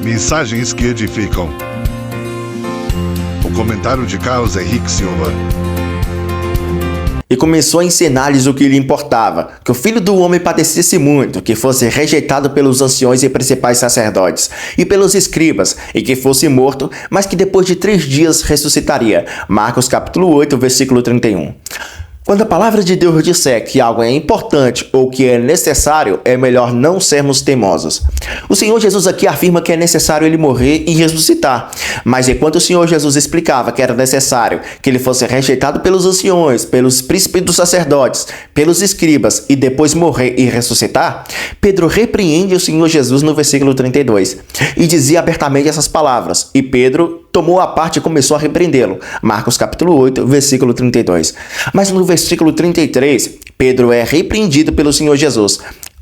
Mensagens que edificam. O comentário de Carlos Henrique Silva. E começou a ensinar-lhes o que lhe importava, que o Filho do Homem padecesse muito, que fosse rejeitado pelos anciões e principais sacerdotes, e pelos escribas, e que fosse morto, mas que depois de 3 dias ressuscitaria. Marcos capítulo 8, versículo 31. Quando a palavra de Deus disser que algo é importante ou que é necessário, é melhor não sermos teimosos. O Senhor Jesus aqui afirma que é necessário ele morrer e ressuscitar. Mas enquanto o Senhor Jesus explicava que era necessário que ele fosse rejeitado pelos anciões, pelos príncipes dos sacerdotes, pelos escribas e depois morrer e ressuscitar, Pedro repreende o Senhor Jesus no versículo 32 e dizia abertamente essas palavras. E Pedro tomou a parte e começou a repreendê-lo. Marcos capítulo 8, versículo 32. Mas no versículo 33, Pedro é repreendido pelo Senhor Jesus.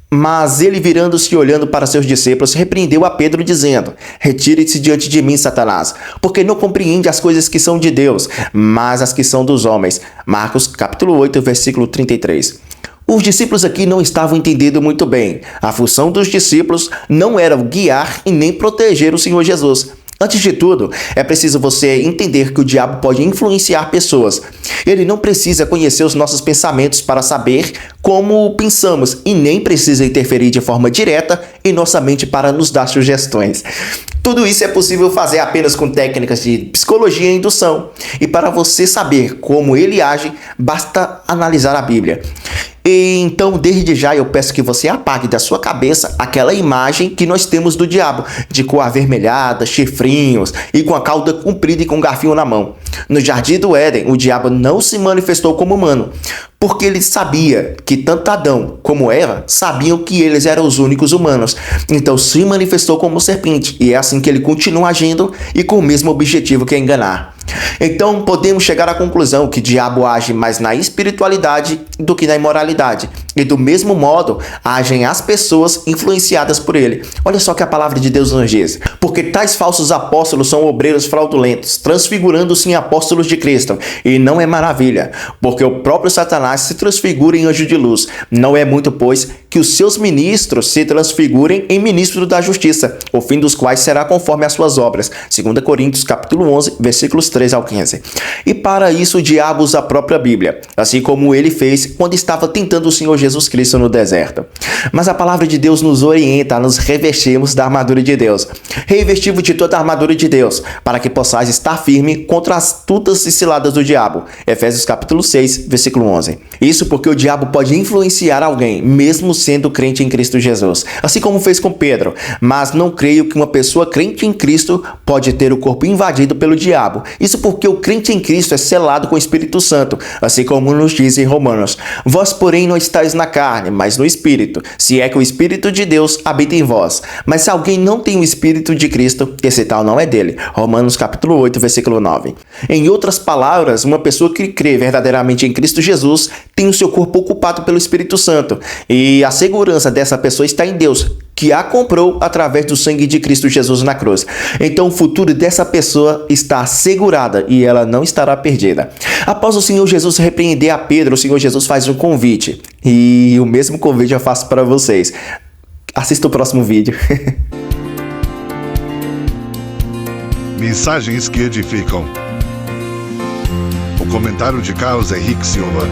Mas ele, virando-se e olhando para seus discípulos, repreendeu a Pedro, dizendo: Retire-se diante de mim, Satanás, porque não compreende as coisas que são de Deus, mas as que são dos homens. Marcos capítulo 8, versículo 33. Os discípulos aqui não estavam entendendo muito bem. A função dos discípulos não era guiar e nem proteger o Senhor Jesus. Antes de tudo, é preciso você entender que o diabo pode influenciar pessoas. Ele não precisa conhecer os nossos pensamentos para saber como pensamos e nem precisa interferir de forma direta em nossa mente para nos dar sugestões. Tudo isso é possível fazer apenas com técnicas de psicologia e indução. E para você saber como ele age, basta analisar a Bíblia. E então, desde já, eu peço que você apague da sua cabeça aquela imagem que nós temos do diabo, de cor avermelhada, chifrinhos e com a cauda comprida e com um garfinho na mão. No Jardim do Éden, o diabo não se manifestou como humano, porque ele sabia que tanto Adão como Eva sabiam que eles eram os únicos humanos. Então se manifestou como serpente, e é assim que ele continua agindo e com o mesmo objetivo que é enganar. Então podemos chegar à conclusão que o diabo age mais na espiritualidade do que na imoralidade. E do mesmo modo, agem as pessoas influenciadas por ele. Olha só que a palavra de Deus nos diz: porque tais falsos apóstolos são obreiros fraudulentos, transfigurando-se em apóstolos de Cristo. E não é maravilha, porque o próprio Satanás se transfigura em anjo de luz. Não é muito, pois, que os seus ministros se transfigurem em ministros da justiça, o fim dos quais será conforme as suas obras. 2 Coríntios capítulo 11, versículos 3 ao 15. E para isso o diabo usa a própria Bíblia, assim como ele fez quando estava tentando o Senhor Jesus Cristo no deserto. Mas a palavra de Deus nos orienta a nos revestirmos da armadura de Deus. Revestivos de toda a armadura de Deus, para que possais estar firme contra as astutas e ciladas do diabo. Efésios capítulo 6, versículo 11. Isso porque o diabo pode influenciar alguém, mesmo sendo crente em Cristo Jesus, assim como fez com Pedro. Mas não creio que uma pessoa crente em Cristo pode ter o corpo invadido pelo diabo. Isso porque o crente em Cristo é selado com o Espírito Santo, assim como nos diz em Romanos: Vós, porém, não estáis na carne, mas no Espírito, se é que o Espírito de Deus habita em vós. Mas se alguém não tem o Espírito de Cristo, esse tal não é dele. Romanos capítulo 8, versículo 9. Em outras palavras, uma pessoa que crê verdadeiramente em Cristo Jesus tem o seu corpo ocupado pelo Espírito Santo, e a segurança dessa pessoa está em Deus, que a comprou através do sangue de Cristo Jesus na cruz. Então o futuro dessa pessoa está assegurada e ela não estará perdida. Após o Senhor Jesus repreender a Pedro, o Senhor Jesus faz um convite. E o mesmo convite eu faço para vocês. Assista o próximo vídeo. Mensagens que edificam. O comentário de Carlos Henrique Silva.